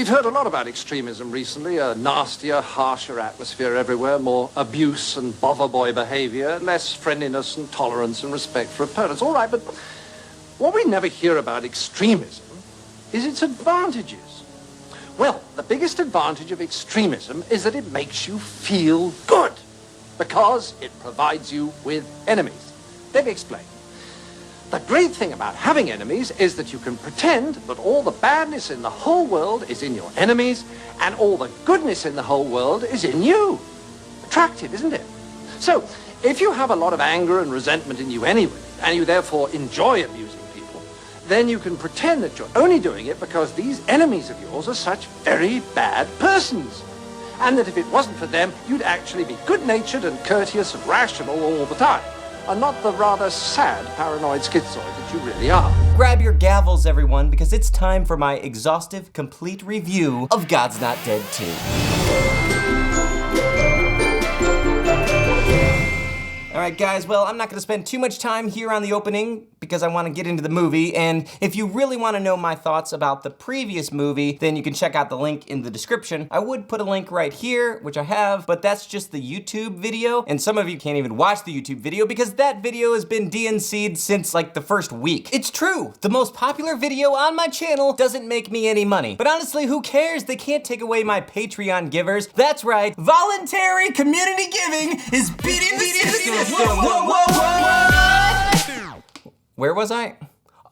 We've heard a lot about extremism recently, a nastier, harsher atmosphere everywhere, more abuse and bother boy behavior, less friendliness and tolerance and respect for opponents. All right, but what we never hear about extremism is its advantages. Well, the biggest advantage of extremism is that it makes you feel good because it provides you with enemies. Let me explain. The great thing about having enemies is that you can pretend that all the badness in the whole world is in your enemies and all the goodness in the whole world is in you. Attractive, isn't it? So, if you have a lot of anger and resentment in you anyway, and you therefore enjoy abusing people, then you can pretend that you're only doing it because these enemies of yours are such very bad persons. And that if it wasn't for them, you'd actually be good-natured and courteous and rational all the time. And not the rather sad paranoid schizoid that you really are. Grab your gavels, everyone, because it's time for my exhaustive, complete review of God's Not Dead 2. Alright guys, well, I'm not gonna spend too much time here on the opening because I want to get into the movie, and if you really want to know my thoughts about the previous movie, then you can check out the link in the description. I would put a link right here, which I have, but that's just the YouTube video, and some of you can't even watch the YouTube video because that video has been DNC'd since like the first week. It's true, the most popular video on my channel doesn't make me any money, but honestly, who cares? They can't take away my Patreon givers. That's right, voluntary community giving is beating the system. Where was I?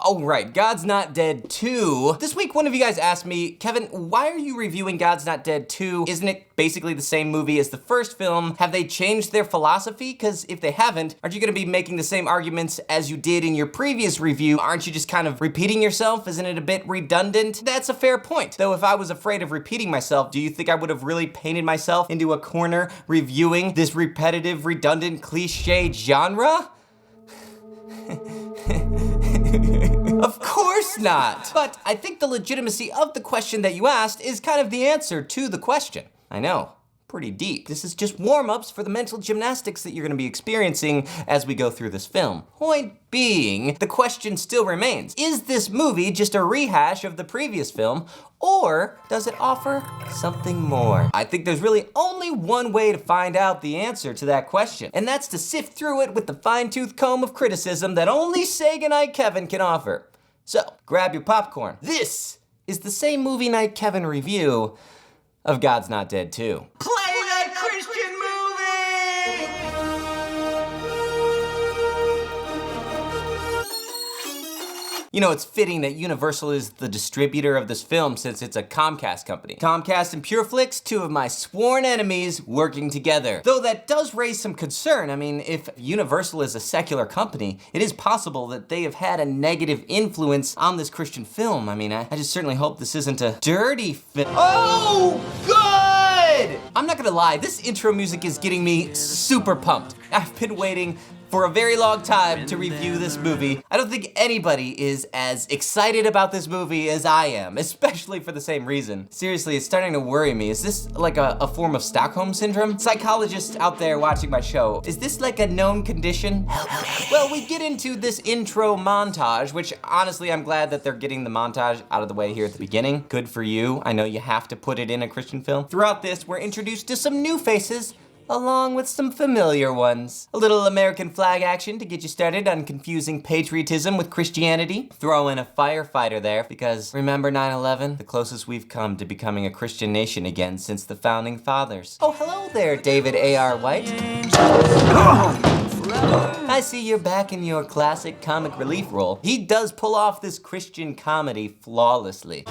Oh right, God's Not Dead 2. This week one of you guys asked me, Kevin, why are you reviewing God's Not Dead 2? Isn't it basically the same movie as the first film? Have they changed their philosophy? Because if they haven't, aren't you gonna be making the same arguments as you did in your previous review? Aren't you just kind of repeating yourself? Isn't it a bit redundant? That's a fair point. Though if I was afraid of repeating myself, do you think I would have really painted myself into a corner reviewing this repetitive, redundant, cliche genre? Of course not! But I think the legitimacy of the question that you asked is kind of the answer to the question. I know, pretty deep. This is just warm-ups for the mental gymnastics that you're gonna be experiencing as we go through this film. Point being, the question still remains. Is this movie just a rehash of the previous film, or does it offer something more? I think there's really only one way to find out the answer to that question, and that's to sift through it with the fine-tooth comb of criticism that only Sega Night Kevin can offer. So, grab your popcorn. This is the same Movie Night Kevin review of God's Not Dead 2. Play that Christian movie! You know, it's fitting that Universal is the distributor of this film since it's a Comcast company. Comcast and PureFlix, two of my sworn enemies working together. Though that does raise some concern. I mean, if Universal is a secular company, it is possible that they have had a negative influence on this Christian film. I mean, I just certainly hope this isn't a dirty film. Oh, good! I'm not gonna lie, this intro music is getting me super pumped. I've been waiting for a very long time to review this movie. I don't think anybody is as excited about this movie as I am, especially for the same reason. Seriously, it's starting to worry me. Is this like a form of Stockholm Syndrome? Psychologists out there watching my show, is this like a known condition? Help me. Well, we get into this intro montage, which honestly, I'm glad that they're getting the montage out of the way here at the beginning. Good for you. I know you have to put it in a Christian film. Throughout this, we're introduced to some new faces, along with some familiar ones. A little American flag action to get you started on confusing patriotism with Christianity. Throw in a firefighter there, because remember 9/11? The closest we've come to becoming a Christian nation again since the founding fathers. Oh, hello there, David A.R. White. I see you're back in your classic comic relief role. He does pull off this Christian comedy flawlessly.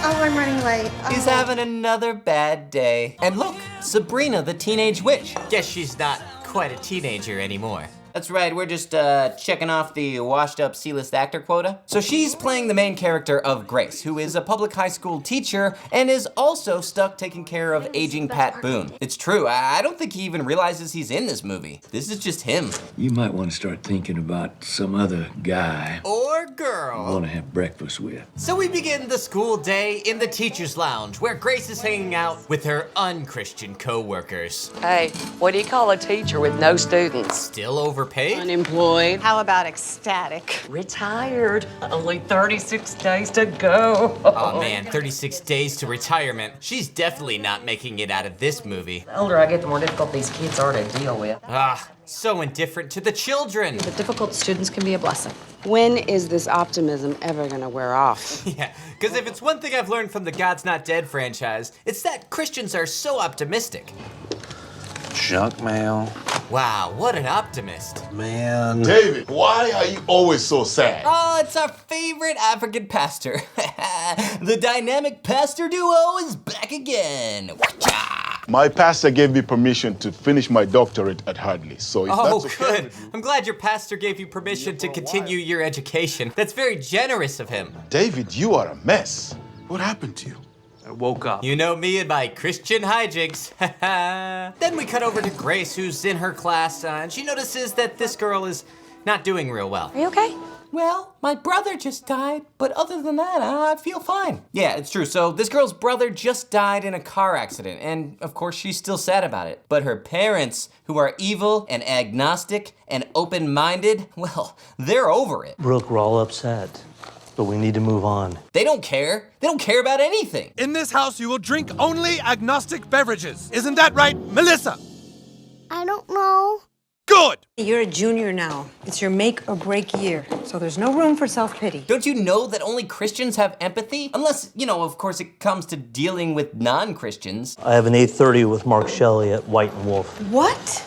Oh, I'm running late. Oh. He's having another bad day. And look, Sabrina the Teenage Witch. Guess she's not quite a teenager anymore. That's right, we're just checking off the washed up C-list actor quota. So she's playing the main character of Grace, who is a public high school teacher and is also stuck taking care of aging Pat Boone. It's true, I don't think he even realizes he's in this movie. This is just him. You might want to start thinking about some other guy Or you girl. want to have breakfast with. So we begin the school day in the teacher's lounge, where Grace is hanging out with her unchristian co-workers. Hey, what do you call a teacher with no students? Still over overpaid. Unemployed. How about ecstatic? Retired. Only 36 days to go. Oh man, 36 days to retirement. She's definitely not making it out of this movie. The older I get, the more difficult these kids are to deal with. So indifferent to the children. The difficult students can be a blessing. When is this optimism ever gonna wear off? Yeah, because if it's one thing I've learned from the God's Not Dead franchise, it's that Christians are so optimistic. Junk mail. Wow, what an optimist. Man. David, why are you always so sad? Oh, it's our favorite African pastor. The dynamic pastor duo is back again. My pastor gave me permission to finish my doctorate at Hadley, so if Oh, that's okay good. with you- I'm glad your pastor gave you permission to continue your education. That's very generous of him. David, you are a mess. What happened to you? I woke up. You know me and my Christian hijinks. Then we cut over to Grace, who's in her class, and she notices that this girl is not doing real well. Are you okay? Well, my brother just died, but other than that, I feel fine. Yeah, it's true. So this girl's brother just died in a car accident, and of course she's still sad about it. But her parents, who are evil and agnostic and open-minded, well, they're over it. Brooke, we're all upset, but we need to move on. They don't care. They don't care about anything. In this house, you will drink only agnostic beverages. Isn't that right, Melissa? I don't know. Good! You're a junior now. It's your make or break year, so there's no room for self-pity. Don't you know that only Christians have empathy? Unless, you know, of course it comes to dealing with non-Christians. I have an 8:30 with Mark Shelley at White and Wolf. What?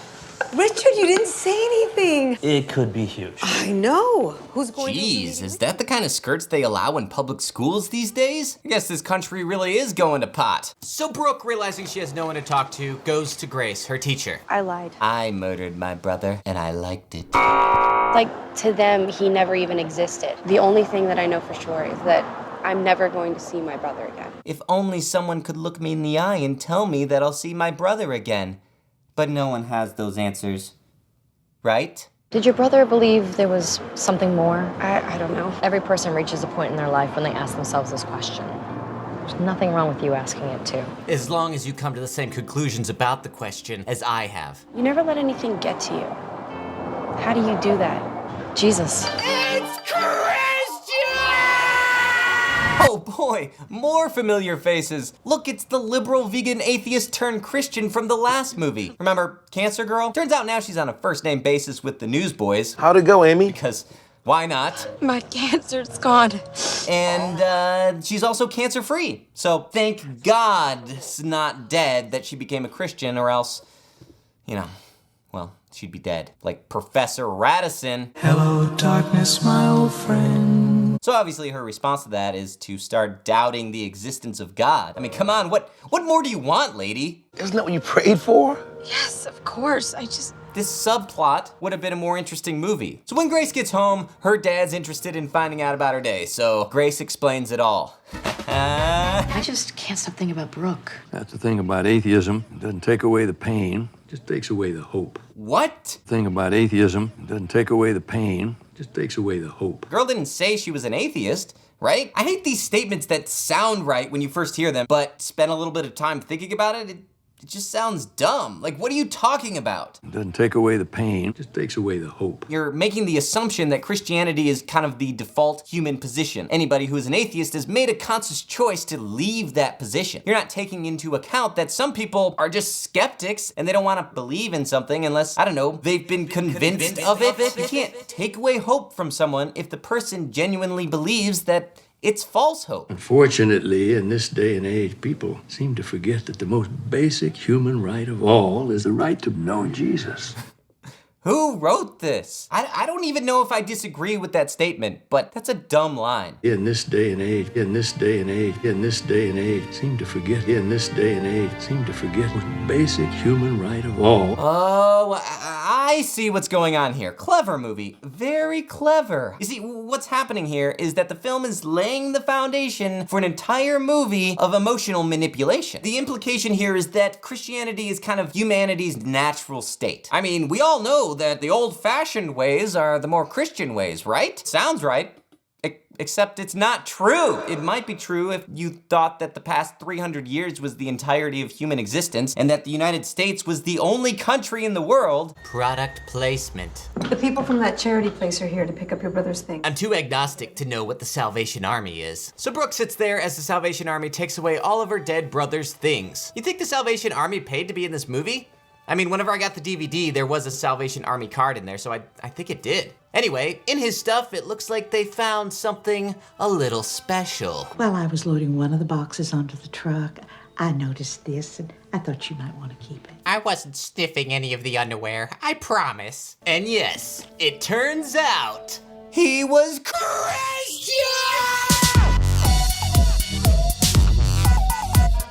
Richard, you didn't say anything. It could be huge. I know. Who's going Jeez, is that the kind of skirts they allow in public schools these days? I guess this country really is going to pot. So Brooke, realizing she has no one to talk to, goes to Grace, her teacher. I lied. I murdered my brother, and I liked it. Like, to them, he never even existed. The only thing that I know for sure is that I'm never going to see my brother again. If only someone could look me in the eye and tell me that I'll see my brother again. But no one has those answers, right? Did your brother believe there was something more? I don't know. Every person reaches a point in their life when they ask themselves this question. There's nothing wrong with you asking it too. As long as you come to the same conclusions about the question as I have. You never let anything get to you. How do you do that? Jesus. It's Christian! Oh boy, more familiar faces. Look, it's the liberal vegan atheist turned Christian from the last movie. Remember Cancer Girl? Turns out now she's on a first name basis with the Newsboys. How'd it go, Amy? Because why not? My cancer's gone. And she's also cancer free. So thank God it's not dead that she became a Christian, or else, you know, well, she'd be dead. Like Professor Radisson. Hello, darkness, my old friend. So obviously her response to that is to start doubting the existence of God. I mean, come on, what more do you want, lady? Isn't that what you prayed for? Yes, of course. This subplot would have been a more interesting movie. So when Grace gets home, her dad's interested in finding out about her day, so Grace explains it all. I just can't stop thinking about Brooke. That's the thing about atheism. It doesn't take away the pain, it just takes away the hope. What? The thing about atheism, it doesn't take away the pain, it just takes away the hope. Girl didn't say she was an atheist, right? I hate these statements that sound right when you first hear them, but spend a little bit of time thinking about it, it just sounds dumb. Like, what are you talking about? It doesn't take away the pain, it just takes away the hope. You're making the assumption that Christianity is kind of the default human position. Anybody who is an atheist has made a conscious choice to leave that position. You're not taking into account that some people are just skeptics and they don't want to believe in something unless, I don't know, they've been convinced of it. You can't take away hope from someone if the person genuinely believes that it's false hope. Unfortunately, in this day and age, people seem to forget that the most basic human right of all is the right to know Jesus. Who wrote this? I don't even know if I disagree with that statement, but that's a dumb line. In this day and age, in this day and age, in this day and age, seem to forget, in this day and age, seem to forget the most basic human right of all. Oh, I see what's going on here. Clever movie, very clever. You see, what's happening here is that the film is laying the foundation for an entire movie of emotional manipulation. The implication here is that Christianity is kind of humanity's natural state. I mean, we all know that the old-fashioned ways are the more Christian ways, right? Sounds right. Except it's not true. It might be true if you thought that the past 300 years was the entirety of human existence and that the United States was the only country in the world. Product placement. The people from that charity place are here to pick up your brother's things. I'm too agnostic to know what the Salvation Army is. So Brooke sits there as the Salvation Army takes away all of her dead brother's things. You think the Salvation Army paid to be in this movie? I mean, whenever I got the DVD, there was a Salvation Army card in there, so I think it did. Anyway, in his stuff, it looks like they found something a little special. While I was loading one of the boxes onto the truck, I noticed this, and I thought you might want to keep it. I wasn't sniffing any of the underwear, I promise. And yes, it turns out he was Christian!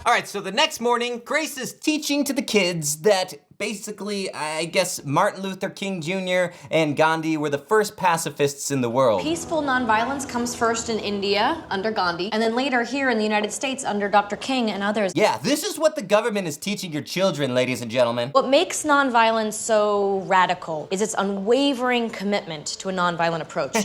All right, so the next morning, Grace is teaching to the kids that basically, I guess, Martin Luther King Jr. and Gandhi were the first pacifists in the world. Peaceful nonviolence comes first in India under Gandhi, and then later here in the United States under Dr. King and others. Yeah, this is what the government is teaching your children, ladies and gentlemen. What makes nonviolence so radical is its unwavering commitment to a nonviolent approach.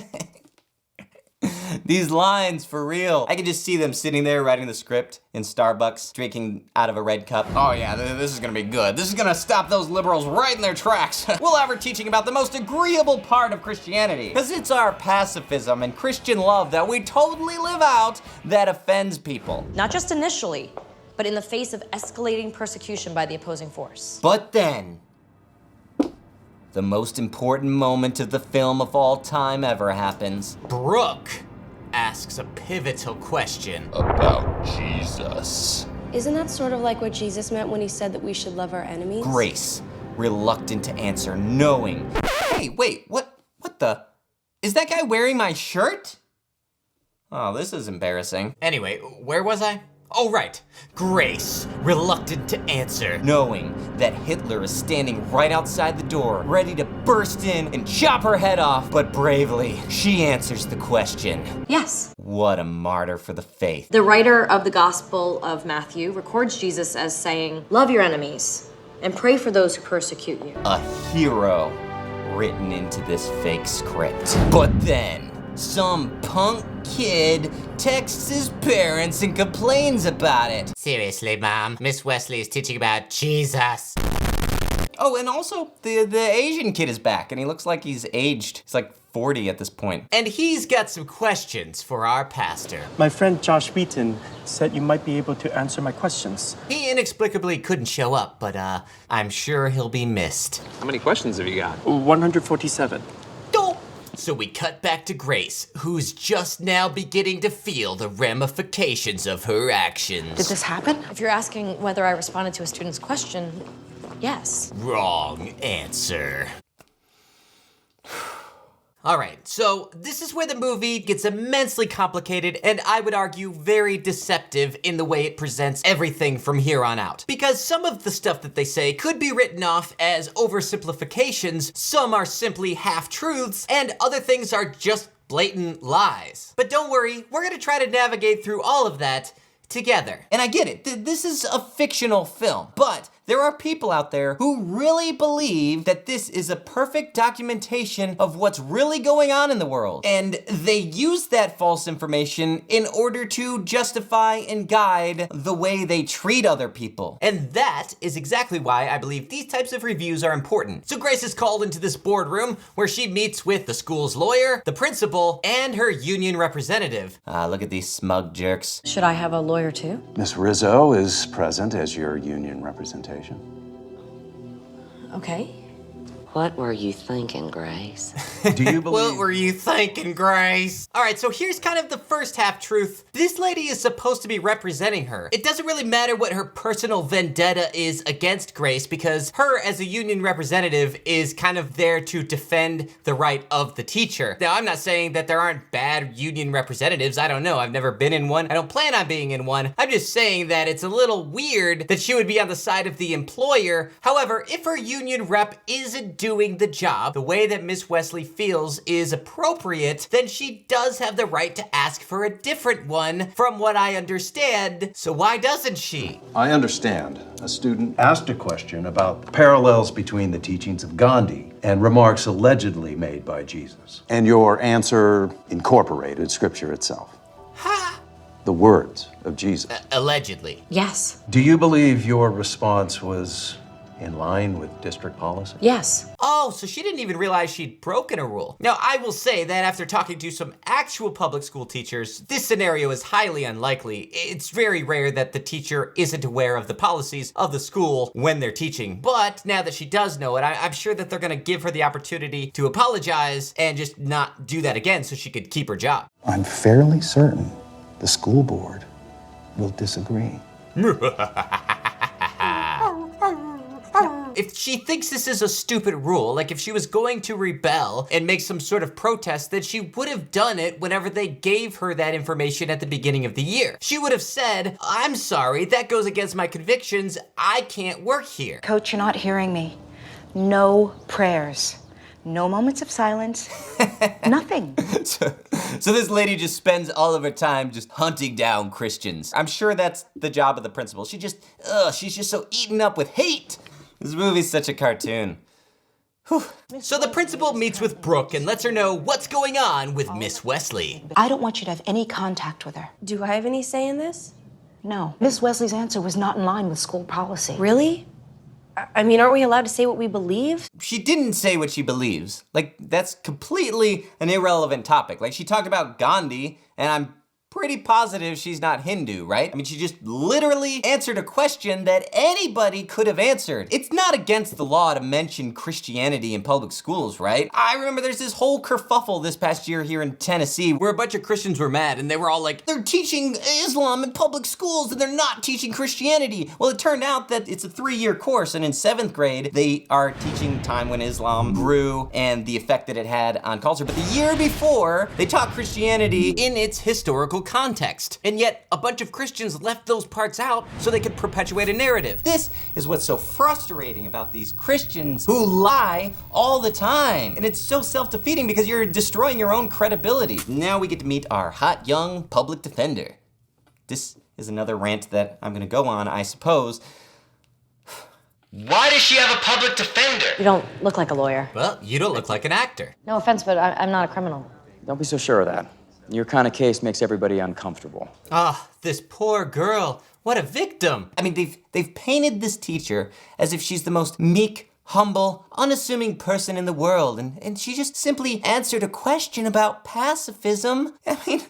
These lines, for real. I can just see them sitting there writing the script in Starbucks, drinking out of a red cup. Oh yeah, this is gonna be good. This is gonna stop those liberals right in their tracks. We'll have her teaching about the most agreeable part of Christianity. Because it's our pacifism and Christian love that we totally live out that offends people. Not just initially, but in the face of escalating persecution by the opposing force. But then, the most important moment of the film of all time ever happens. Brooke asks a pivotal question. About Jesus. Isn't that sort of like what Jesus meant when he said that we should love our enemies? Grace, reluctant to answer, knowing. Hey, wait, what the? Is that guy wearing my shirt? Oh, this is embarrassing. Anyway, where was I? Oh, right. Grace, reluctant to answer. Knowing that Hitler is standing right outside the door, ready to burst in and chop her head off, but bravely, she answers the question. Yes. What a martyr for the faith. The writer of the Gospel of Matthew records Jesus as saying, "Love your enemies and pray for those who persecute you." A hero written into this fake script. But then, some punk kid texts his parents and complains about it. Seriously, Mom, Miss Wesley is teaching about Jesus. Oh, and also, the Asian kid is back, and he looks like he's aged. He's like 40 at this point. And he's got some questions for our pastor. My friend Josh Beaton said you might be able to answer my questions. He inexplicably couldn't show up, but I'm sure he'll be missed. How many questions have you got? 147. So we cut back to Grace, who's just now beginning to feel the ramifications of her actions. Did this happen? If you're asking whether I responded to a student's question, yes. Wrong answer. All right, so this is where the movie gets immensely complicated and I would argue very deceptive in the way it presents everything from here on out. Because some of the stuff that they say could be written off as oversimplifications, some are simply half-truths, and other things are just blatant lies. But don't worry, we're gonna try to navigate through all of that together. And I get it, this is a fictional film, but there are people out there who really believe that this is a perfect documentation of what's really going on in the world. And they use that false information in order to justify and guide the way they treat other people. And that is exactly why I believe these types of reviews are important. So Grace is called into this boardroom where she meets with the school's lawyer, the principal, and her union representative. Look at these smug jerks. Should I have a lawyer too? Miss Rizzo is present as your union representation. Okay. What were you thinking, Grace? Do you believe? What were you thinking, Grace? All right, so here's kind of the first half truth. This lady is supposed to be representing her. It doesn't really matter what her personal vendetta is against Grace because her as a union representative is kind of there to defend the right of the teacher. Now, I'm not saying that there aren't bad union representatives. I don't know. I've never been in one. I don't plan on being in one. I'm just saying that it's a little weird that she would be on the side of the employer. However, if her union rep is a dude doing the job the way that Miss Wesley feels is appropriate, then she does have the right to ask for a different one, from what I understand. So why doesn't she? I understand. A student asked a question about parallels between the teachings of Gandhi and remarks allegedly made by Jesus. And your answer incorporated scripture itself. The words of Jesus. Allegedly. Yes. Do you believe your response was in line with district policy? Yes. Oh, so she didn't even realize she'd broken a rule. Now, I will say that after talking to some actual public school teachers, this scenario is highly unlikely. It's very rare that the teacher isn't aware of the policies of the school when they're teaching. But now that she does know it, I'm sure that they're gonna give her the opportunity to apologize and just not do that again so she could keep her job. I'm fairly certain the school board will disagree. If she thinks this is a stupid rule, like if she was going to rebel and make some sort of protest, then she would have done it whenever they gave her that information at the beginning of the year. She would have said, I'm sorry, that goes against my convictions, I can't work here. Coach, you're not hearing me. No prayers. No moments of silence. Nothing. So this lady just spends all of her time just hunting down Christians. I'm sure that's the job of the principal. She's just so eaten up with hate. This movie's such a cartoon. Whew. So the principal meets with Brooke and lets her know what's going on with Miss Wesley. I don't want you to have any contact with her. Do I have any say in this? No. Miss Wesley's answer was not in line with school policy. Really? I mean, aren't we allowed to say what we believe? She didn't say what she believes. Like, that's completely an irrelevant topic. Like, she talked about Gandhi, and I'm pretty positive she's not Hindu, right? I mean, she just literally answered a question that anybody could have answered. It's not against the law to mention Christianity in public schools, right? I remember there's this whole kerfuffle this past year here in Tennessee where a bunch of Christians were mad and they were all like, they're teaching Islam in public schools and they're not teaching Christianity. Well, it turned out that it's a 3-year course, and in 7th grade, they are teaching time when Islam grew and the effect that it had on culture. But the year before, they taught Christianity in its historical context. And yet, a bunch of Christians left those parts out so they could perpetuate a narrative. This is what's so frustrating about these Christians who lie all the time. And it's so self-defeating because you're destroying your own credibility. Now we get to meet our hot young public defender. This is another rant that I'm gonna go on, I suppose. Why does she have a public defender? You don't look like a lawyer. Well, you don't look like an actor. No offense, but I'm not a criminal. Don't be so sure of that. Your kind of case makes everybody uncomfortable. Ah, this poor girl. What a victim. I mean, they've painted this teacher as if she's the most meek, humble, unassuming person in the world, and she just simply answered a question about pacifism. I mean,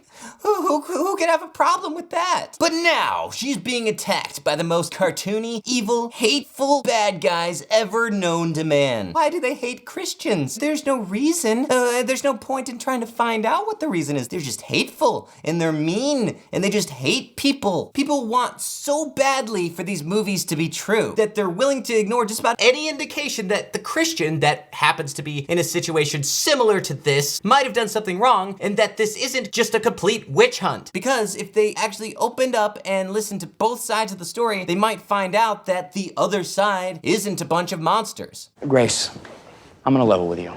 who could have a problem with that? But now, she's being attacked by the most cartoony, evil, hateful bad guys ever known to man. Why do they hate Christians? There's no reason. There's no point in trying to find out what the reason is. They're just hateful, and they're mean, and they just hate people. People want so badly for these movies to be true that they're willing to ignore just about any indication that the Christian that happens to be in a situation similar to this might have done something wrong, and that this isn't just a complete witch hunt. Because if they actually opened up and listened to both sides of the story, they might find out that the other side isn't a bunch of monsters. Grace, I'm gonna level with you.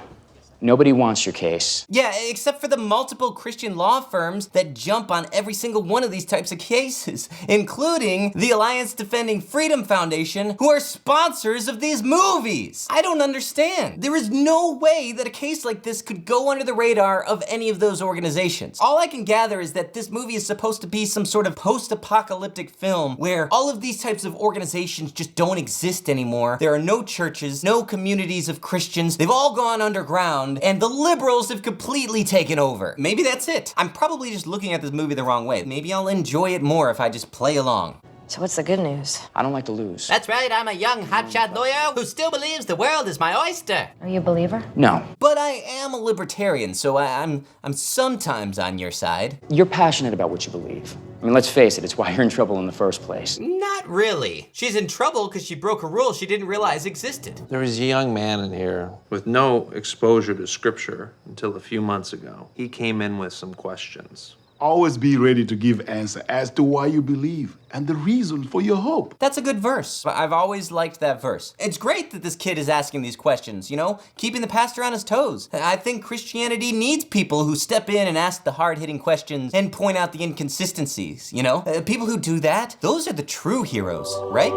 Nobody wants your case. Yeah, except for the multiple Christian law firms that jump on every single one of these types of cases, including the Alliance Defending Freedom Foundation, who are sponsors of these movies. I don't understand. There is no way that a case like this could go under the radar of any of those organizations. All I can gather is that this movie is supposed to be some sort of post-apocalyptic film where all of these types of organizations just don't exist anymore. There are no churches, no communities of Christians. They've all gone underground, and the liberals have completely taken over. Maybe that's it. I'm probably just looking at this movie the wrong way. Maybe I'll enjoy it more if I just play along. So what's the good news? I don't like to lose. That's right, I'm a young hotshot lawyer who still believes the world is my oyster. Are you a believer? No. But I am a libertarian, so I'm sometimes on your side. You're passionate about what you believe. I mean, let's face it, it's why you're in trouble in the first place. Not really. She's in trouble because she broke a rule she didn't realize existed. There was a young man in here with no exposure to scripture until a few months ago. He came in with some questions. Always be ready to give answer as to why you believe and the reason for your hope. That's a good verse. I've always liked that verse. It's great that this kid is asking these questions, you know, keeping the pastor on his toes. I think Christianity needs people who step in and ask the hard-hitting questions and point out the inconsistencies, you know? People who do that, those are the true heroes, right?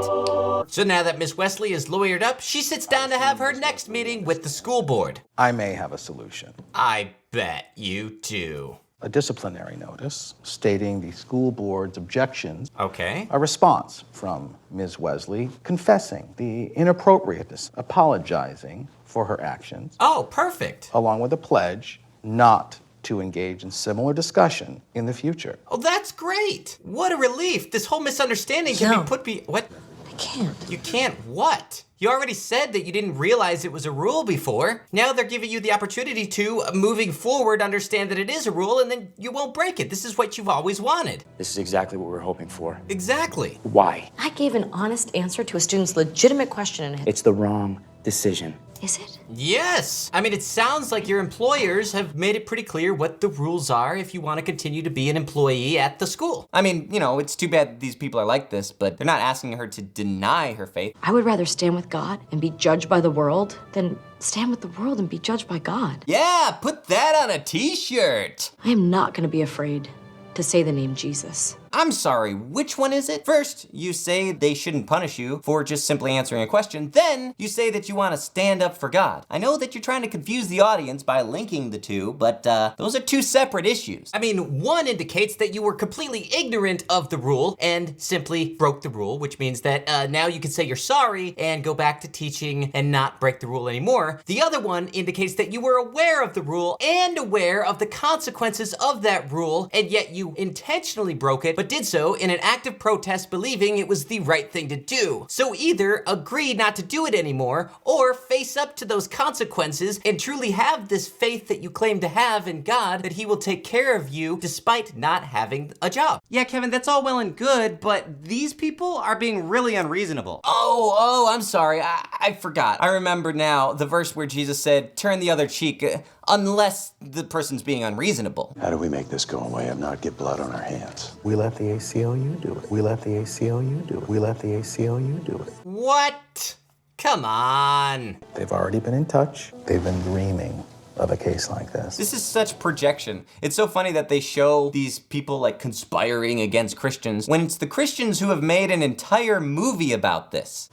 So now that Miss Wesley is lawyered up, she sits down to have her next meeting with the school board. I may have a solution. I bet you do. A disciplinary notice stating the school board's objections. Okay. A response from Ms. Wesley confessing the inappropriateness, apologizing for her actions. Oh, perfect. Along with a pledge not to engage in similar discussion in the future. Oh, that's great. What a relief. This whole misunderstanding can be put what? I can't. You can't what? You already said that you didn't realize it was a rule before. Now they're giving you the opportunity to, moving forward, understand that it is a rule and then you won't break it. This is what you've always wanted. This is exactly what we were hoping for. Exactly. Why? I gave an honest answer to a student's legitimate question. It's the wrong decision. Is it? Yes. I mean, it sounds like your employers have made it pretty clear what the rules are if you want to continue to be an employee at the school. I mean, you know, it's too bad that these people are like this, but they're not asking her to deny her faith. I would rather stand with God and be judged by the world than stand with the world and be judged by God. Yeah, put that on a t-shirt. I am not going to be afraid to say the name Jesus. I'm sorry, which one is it? First, you say they shouldn't punish you for just simply answering a question. Then, you say that you want to stand up for God. I know that you're trying to confuse the audience by linking the two, but those are two separate issues. I mean, one indicates that you were completely ignorant of the rule and simply broke the rule, which means that now you can say you're sorry and go back to teaching and not break the rule anymore. The other one indicates that you were aware of the rule and aware of the consequences of that rule, and yet you intentionally broke it, but did so in an act of protest, believing it was the right thing to do. So either agree not to do it anymore, or face up to those consequences and truly have this faith that you claim to have in God, that he will take care of you despite not having a job. Yeah, Kevin, that's all well and good, but these people are being really unreasonable. I'm sorry, I forgot. I remember now the verse where Jesus said, turn the other cheek, unless the person's being unreasonable. How do we make this go away and not get blood on our hands? We let the ACLU do it. We let the ACLU do it. We let the ACLU do it. What? Come on. They've already been in touch. They've been dreaming of a case like this. This is such projection. It's so funny that they show these people like conspiring against Christians when it's the Christians who have made an entire movie about this.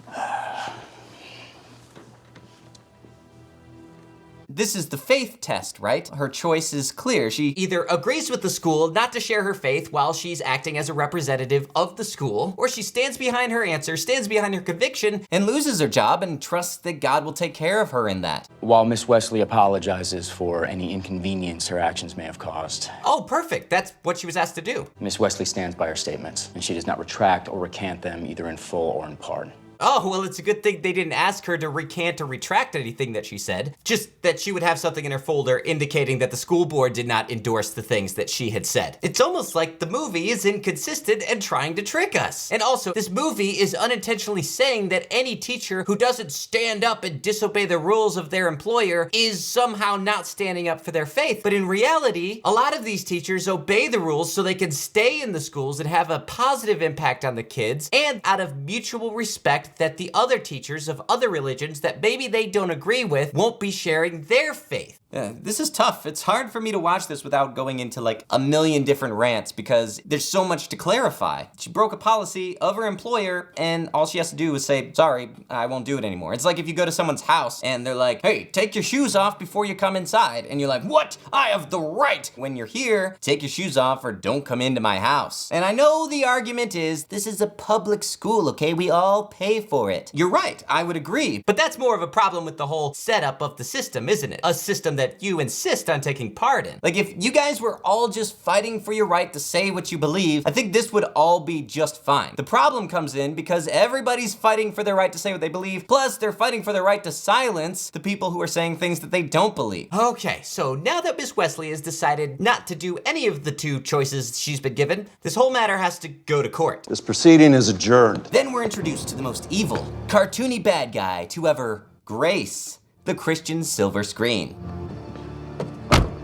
This is the faith test, right? Her choice is clear. She either agrees with the school not to share her faith while she's acting as a representative of the school, or she stands behind her answer, stands behind her conviction, and loses her job and trusts that God will take care of her in that. While Miss Wesley apologizes for any inconvenience her actions may have caused. Oh, perfect. That's what she was asked to do. Miss Wesley stands by her statements, and she does not retract or recant them either in full or in part. Oh, well, it's a good thing they didn't ask her to recant or retract anything that she said. Just that she would have something in her folder indicating that the school board did not endorse the things that she had said. It's almost like the movie is inconsistent and trying to trick us. And also, this movie is unintentionally saying that any teacher who doesn't stand up and disobey the rules of their employer is somehow not standing up for their faith. But in reality, a lot of these teachers obey the rules so they can stay in the schools and have a positive impact on the kids, and out of mutual respect that the other teachers of other religions that maybe they don't agree with won't be sharing their faith. Yeah, this is tough. It's hard for me to watch this without going into like a million different rants because there's so much to clarify. She broke a policy of her employer and all she has to do is say, sorry, I won't do it anymore. It's like if you go to someone's house and they're like, hey, take your shoes off before you come inside. And you're like, what? I have the right. When you're here, take your shoes off or don't come into my house. And I know the argument is, this is a public school, okay? We all pay for it. You're right, I would agree. But that's more of a problem with the whole setup of the system, isn't it? A system that you insist on taking part in. Like if you guys were all just fighting for your right to say what you believe, I think this would all be just fine. The problem comes in because everybody's fighting for their right to say what they believe, plus they're fighting for their right to silence the people who are saying things that they don't believe. Okay, so now that Miss Wesley has decided not to do any of the two choices she's been given, this whole matter has to go to court. This proceeding is adjourned. Then we're introduced to the most evil, cartoony bad guy to ever grace the Christian silver screen.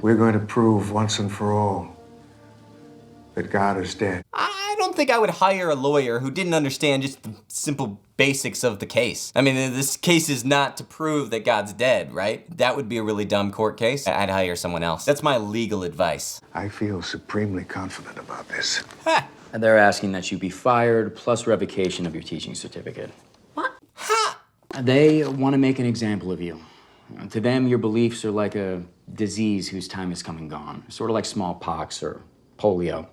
We're going to prove once and for all that God is dead. I don't think I would hire a lawyer who didn't understand just the simple basics of the case. I mean, this case is not to prove that God's dead, right? That would be a really dumb court case. I'd hire someone else. That's my legal advice. I feel supremely confident about this. Ha! And they're asking that you be fired plus revocation of your teaching certificate. What? Ha! They want to make an example of you. To them, your beliefs are like a disease whose time has come and gone. Sort of like smallpox or polio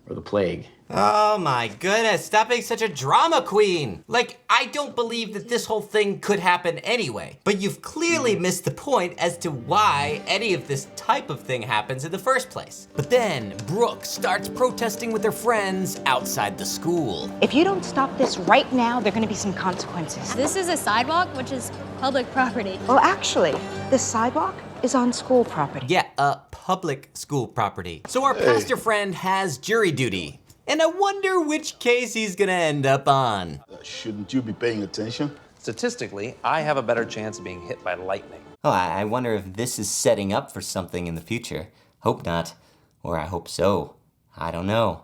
or the plague. Oh my goodness, stop being such a drama queen. Like, I don't believe that this whole thing could happen anyway, but you've clearly missed the point as to why any of this type of thing happens in the first place. But then Brooke starts protesting with her friends outside the school. If you don't stop this right now, there are gonna be some consequences. This is a sidewalk, which is public property. Well, actually, this sidewalk is on school property. Yeah, public school property. So our pastor friend has jury duty. And I wonder which case he's gonna end up on. Shouldn't you be paying attention? Statistically, I have a better chance of being hit by lightning. Oh, I wonder if this is setting up for something in the future. Hope not. Or I hope so. I don't know.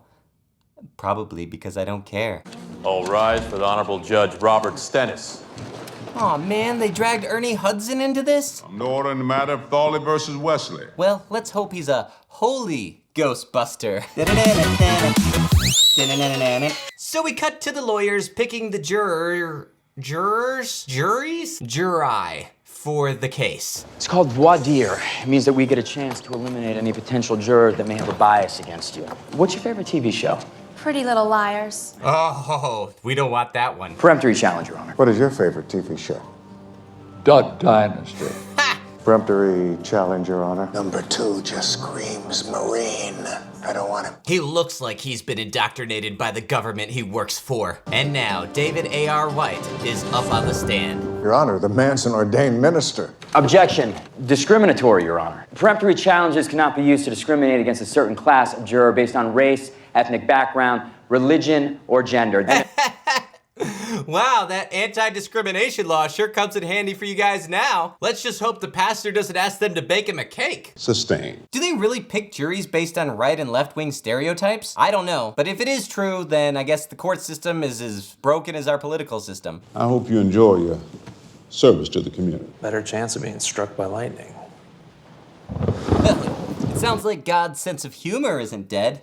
Probably because I don't care. All rise for the Honorable Judge Robert Stennis. Aw, man, they dragged Ernie Hudson into this? No order in the matter of Thorley versus Wesley. Well, let's hope he's a holy Ghostbuster. So we cut to the lawyers picking the jury for the case. It's called voir dire. It means that we get a chance to eliminate any potential juror that may have a bias against you. What's your favorite TV show? Pretty Little Liars. Oh, we don't want that one. Peremptory challenge, Your Honor. What is your favorite TV show? Duck Dynasty. Peremptory challenge, Your Honor. Number 2 just screams Marine. I don't want him. He looks like he's been indoctrinated by the government he works for. And now, David A.R. White is up on the stand. Your Honor, the man's an ordained minister. Objection. Discriminatory, Your Honor. Peremptory challenges cannot be used to discriminate against a certain class of juror based on race, ethnic background, religion, or gender. Wow, that anti-discrimination law sure comes in handy for you guys now. Let's just hope the pastor doesn't ask them to bake him a cake. Sustained. Do they really pick juries based on right and left-wing stereotypes? I don't know, but if it is true, then I guess the court system is as broken as our political system. I hope you enjoy your service to the community. Better chance of being struck by lightning. It sounds like God's sense of humor isn't dead.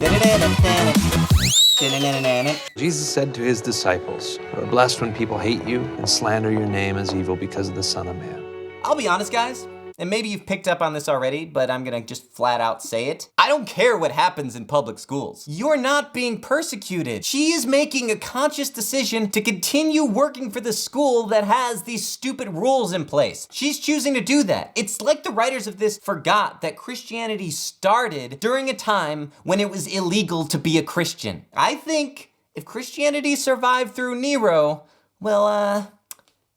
Jesus said to his disciples, "You are blessed when people hate you and slander your name as evil because of the Son of Man." I'll be honest, guys, and maybe you've picked up on this already, but I'm gonna just flat out say it. I don't care what happens in public schools. You're not being persecuted. She is making a conscious decision to continue working for the school that has these stupid rules in place. She's choosing to do that. It's like the writers of this forgot that Christianity started during a time when it was illegal to be a Christian. I think if Christianity survived through Nero, well,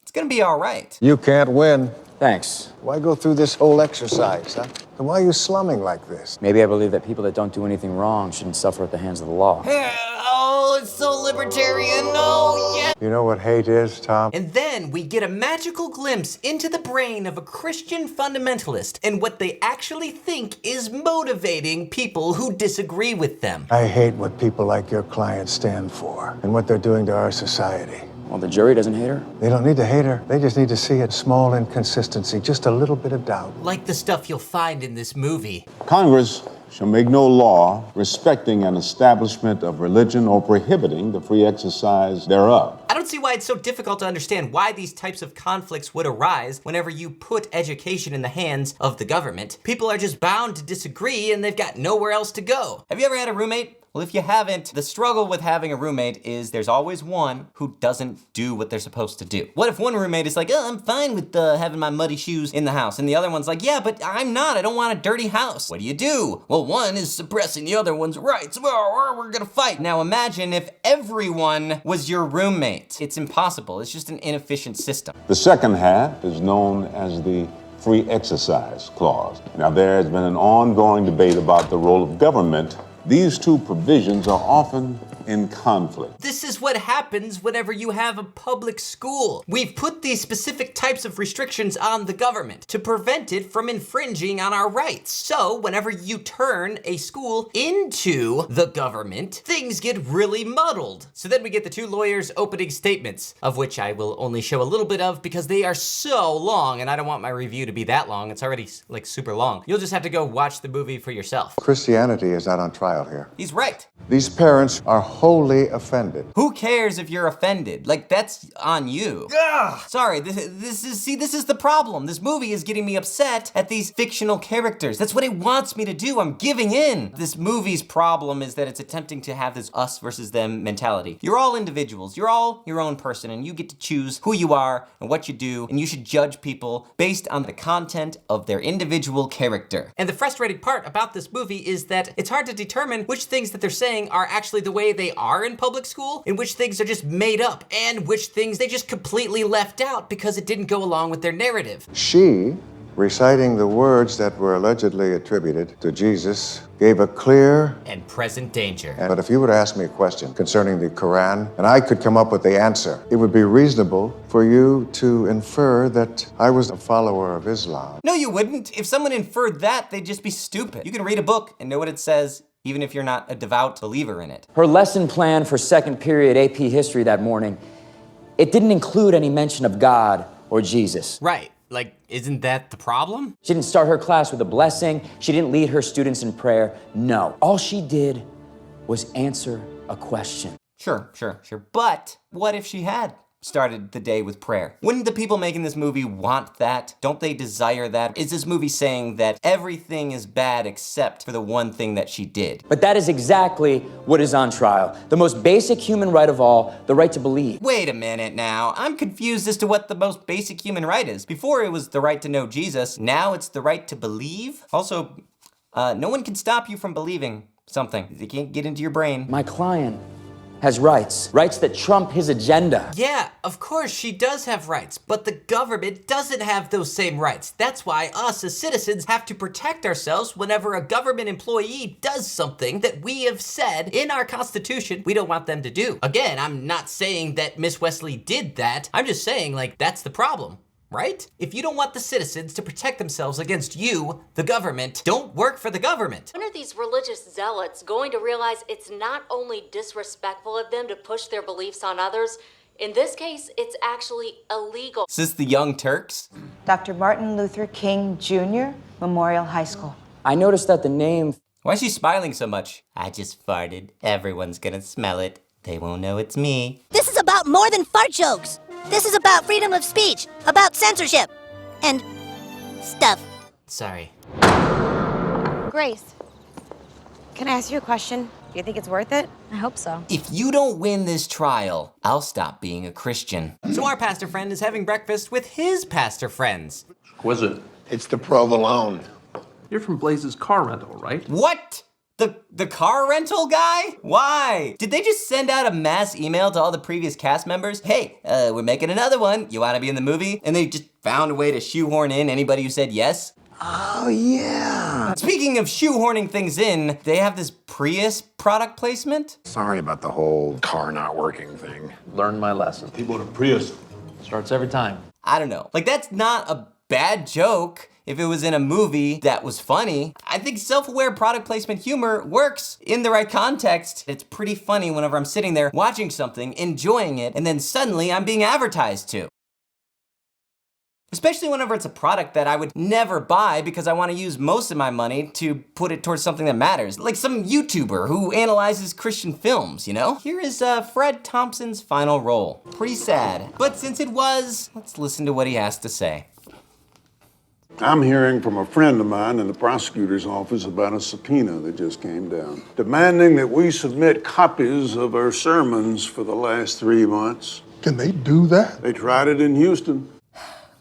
it's gonna be all right. You can't win. Thanks. Why go through this whole exercise, huh? And why are you slumming like this? Maybe I believe that people that don't do anything wrong shouldn't suffer at the hands of the law. Oh, it's so libertarian. No, yeah. You know what hate is, Tom? And then we get a magical glimpse into the brain of a Christian fundamentalist and what they actually think is motivating people who disagree with them. I hate what people like your client stand for and what they're doing to our society. Well, the jury doesn't hate her? They don't need to hate her. They just need to see a small inconsistency, just a little bit of doubt. Like the stuff you'll find in this movie. Congress shall make no law respecting an establishment of religion or prohibiting the free exercise thereof. I don't see why it's so difficult to understand why these types of conflicts would arise whenever you put education in the hands of the government. People are just bound to disagree and they've got nowhere else to go. Have you ever had a roommate? Well, if you haven't, the struggle with having a roommate is there's always one who doesn't do what they're supposed to do. What if one roommate is like, oh, I'm fine with having my muddy shoes in the house, and the other one's like, yeah, but I'm not, I don't want a dirty house. What do? Well, one is suppressing the other one's rights. We're gonna fight. Now imagine if everyone was your roommate. It's impossible, it's just an inefficient system. The second half is known as the Free Exercise Clause. Now, there has been an ongoing debate about the role of government. These two provisions are often in conflict. This is is what happens whenever you have a public school. We've put these specific types of restrictions on the government to prevent it from infringing on our rights. So whenever you turn a school into the government, things get really muddled. So then we get the two lawyers' opening statements, of which I will only show a little bit of because they are so long and I don't want my review to be that long. It's already like super long. You'll just have to go watch the movie for yourself. Christianity is not on trial here. He's right. These parents are wholly offended. Who cares if you're offended? Like, that's on you. Ugh. Sorry, this is the problem. This movie is getting me upset at these fictional characters. That's what it wants me to do. I'm giving in. This movie's problem is that it's attempting to have this us versus them mentality. You're all individuals. You're all your own person, and you get to choose who you are and what you do, and you should judge people based on the content of their individual character. And the frustrating part about this movie is that it's hard to determine which things that they're saying are actually the way they are in public school, and which things are just made up, and which things they just completely left out because it didn't go along with their narrative. She, reciting the words that were allegedly attributed to Jesus, gave a clear and present danger. But if you were to ask me a question concerning the Quran, and I could come up with the answer, it would be reasonable for you to infer that I was a follower of Islam. No, you wouldn't. If someone inferred that, they'd just be stupid. You can read a book and know what it says, even if you're not a devout believer in it. Her lesson plan for second period AP history that morning, it didn't include any mention of God or Jesus. Right. Like, isn't that the problem? She didn't start her class with a blessing. She didn't lead her students in prayer. No. All she did was answer a question. Sure. But what if she had started the day with prayer? Wouldn't the people making this movie want that? Don't they desire that? Is this movie saying that everything is bad except for the one thing that she did? But that is exactly what is on trial. The most basic human right of all, the right to believe. Wait a minute now. I'm confused as to what the most basic human right is. Before it was the right to know Jesus, now it's the right to believe? Also, no one can stop you from believing something. They can't get into your brain. My client has rights that trump his agenda. Yeah, of course she does have rights, but the government doesn't have those same rights. That's why us as citizens have to protect ourselves whenever a government employee does something that we have said in our Constitution we don't want them to do. Again, I'm not saying that Miss Wesley did that. I'm just saying, like, that's the problem. Right? If you don't want the citizens to protect themselves against you, the government, don't work for the government. When are these religious zealots going to realize it's not only disrespectful of them to push their beliefs on others, in this case, it's actually illegal. Is this the Young Turks? Dr. Martin Luther King Jr., Memorial High School. I noticed that the name... Why is she smiling so much? I just farted. Everyone's gonna smell it. They won't know it's me. This is about more than fart jokes. This is about freedom of speech, about censorship, and stuff. Sorry. Grace, can I ask you a question? Do you think it's worth it? I hope so. If you don't win this trial, I'll stop being a Christian. So our pastor friend is having breakfast with his pastor friends. Was it? It's the provolone. You're from Blaze's car rental, right? What? The car rental guy? Why? Did they just send out a mass email to all the previous cast members? Hey, we're making another one. You wanna be in the movie? And they just found a way to shoehorn in anybody who said yes? Oh, yeah. Speaking of shoehorning things in, they have this Prius product placement? Sorry about the whole car not working thing. Learned my lesson. People to Prius. Starts every time. I don't know. Like, that's not a bad joke. If it was in a movie that was funny, I think self-aware product placement humor works in the right context. It's pretty funny whenever I'm sitting there watching something, enjoying it, and then suddenly I'm being advertised to. Especially whenever it's a product that I would never buy because I want to use most of my money to put it towards something that matters. Like some YouTuber who analyzes Christian films, you know? Here is Fred Thompson's final role. Pretty sad, but since it was, let's listen to what he has to say. I'm hearing from a friend of mine in the prosecutor's office about a subpoena that just came down, demanding that we submit copies of our sermons for the last 3 months. Can they do that? They tried it in Houston.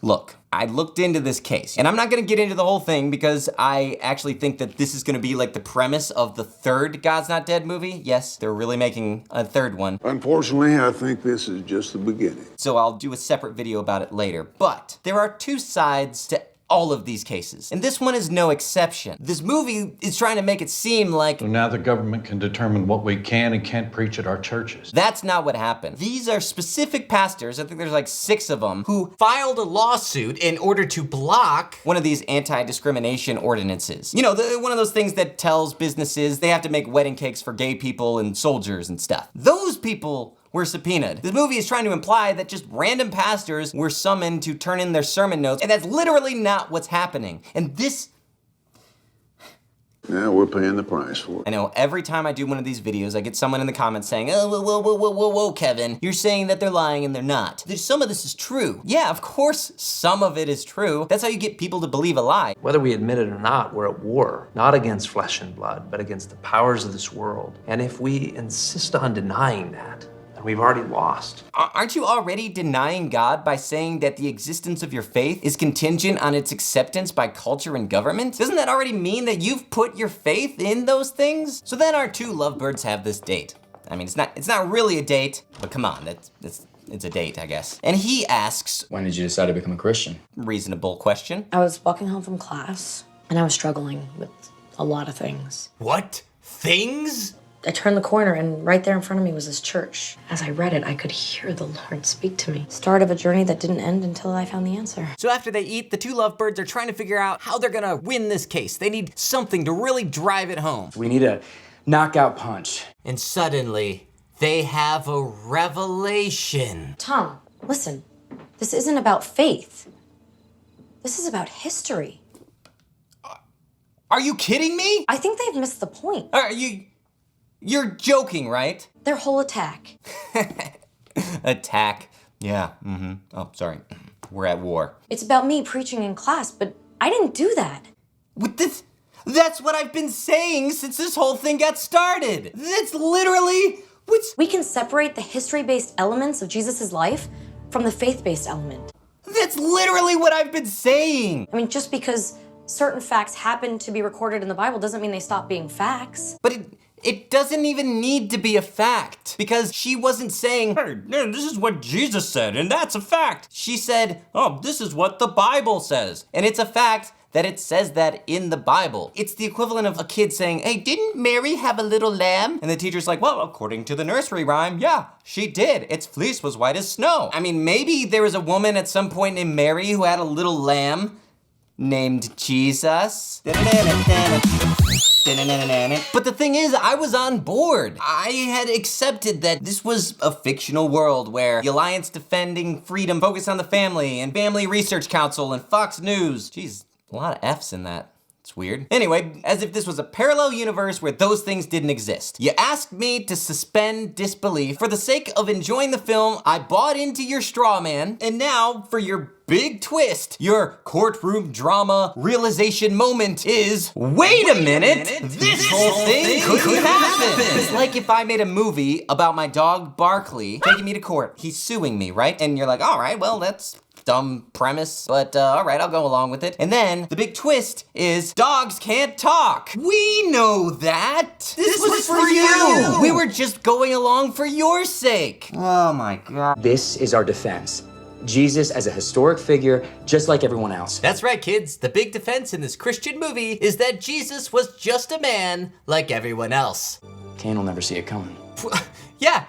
Look, I looked into this case, and I'm not gonna get into the whole thing because I actually think that this is gonna be like the premise of the third God's Not Dead movie. Yes, they're really making a third one. Unfortunately, I think this is just the beginning. So I'll do a separate video about it later. But there are two sides to all of these cases, and this one is no exception. This movie is trying to make it seem like So now the government can determine what we can and can't preach at our churches. that's not what happened. These are specific pastors, I think there's like 6 of them, who filed a lawsuit in order to block one of these anti-discrimination ordinances. You know, one of those things that tells businesses they have to make wedding cakes for gay people and soldiers and stuff. Those people were subpoenaed. This movie is trying to imply that just random pastors were summoned to turn in their sermon notes, and that's literally not what's happening. And this... Yeah, we're paying the price for it. I know every time I do one of these videos, I get someone in the comments saying, oh, whoa, Kevin, you're saying that they're lying and they're not. Some of this is true. Yeah, of course some of it is true. That's how you get people to believe a lie. Whether we admit it or not, we're at war, not against flesh and blood, but against the powers of this world. And if we insist on denying that, then we've already lost. Aren't you already denying God by saying that the existence of your faith is contingent on its acceptance by culture and government? Doesn't that already mean that you've put your faith in those things? So then our 2 lovebirds have this date. I mean, it's not really a date, but come on, it's a date, I guess. And he asks, when did you decide to become a Christian? Reasonable question. I was walking home from class, and I was struggling with a lot of things. What? Things? I turned the corner, and right there in front of me was this church. As I read it, I could hear the Lord speak to me. Start of a journey that didn't end until I found the answer. So after they eat, the 2 lovebirds are trying to figure out how they're gonna win this case. They need something to really drive it home. We need a knockout punch. And suddenly, they have a revelation. Tom, listen. This isn't about faith. This is about history. Are you kidding me? I think they've missed the point. You're joking, right? Their whole attack. Attack. Yeah, Oh, sorry. We're at war. It's about me preaching in class, but I didn't do that. That's what I've been saying since this whole thing got started. That's literally what's... We can separate the history-based elements of Jesus' life from the faith-based element. That's literally what I've been saying. I mean, just because certain facts happen to be recorded in the Bible doesn't mean they stop being facts. But it doesn't even need to be a fact, because she wasn't saying, hey, this is what Jesus said, and that's a fact. She said, oh, this is what the Bible says. And it's a fact that it says that in the Bible. It's the equivalent of a kid saying, hey, didn't Mary have a little lamb? And the teacher's like, well, according to the nursery rhyme, yeah, she did. Its fleece was white as snow. I mean, maybe there was a woman at some point named Mary who had a little lamb named Jesus. But the thing is, I was on board. I had accepted that this was a fictional world where the Alliance Defending Freedom focused on the family, and Family Research Council, and Fox News. Jeez, a lot of F's in that. It's weird. Anyway, as if this was a parallel universe where those things didn't exist. You asked me to suspend disbelief. For the sake of enjoying the film, I bought into your straw man, and now, for your big twist, your courtroom drama realization moment is, wait a minute, this whole thing couldn't happen. It's like if I made a movie about my dog Barkley taking me to court. He's suing me, right? And you're like, all right, well, that's dumb premise, but all right, I'll go along with it. And then the big twist is dogs can't talk. We know that. This was for you. We were just going along for your sake. Oh my God. This is our defense. Jesus as a historic figure, just like everyone else. That's right, kids. The big defense in this Christian movie is that Jesus was just a man like everyone else. Cain will never see it coming. Yeah,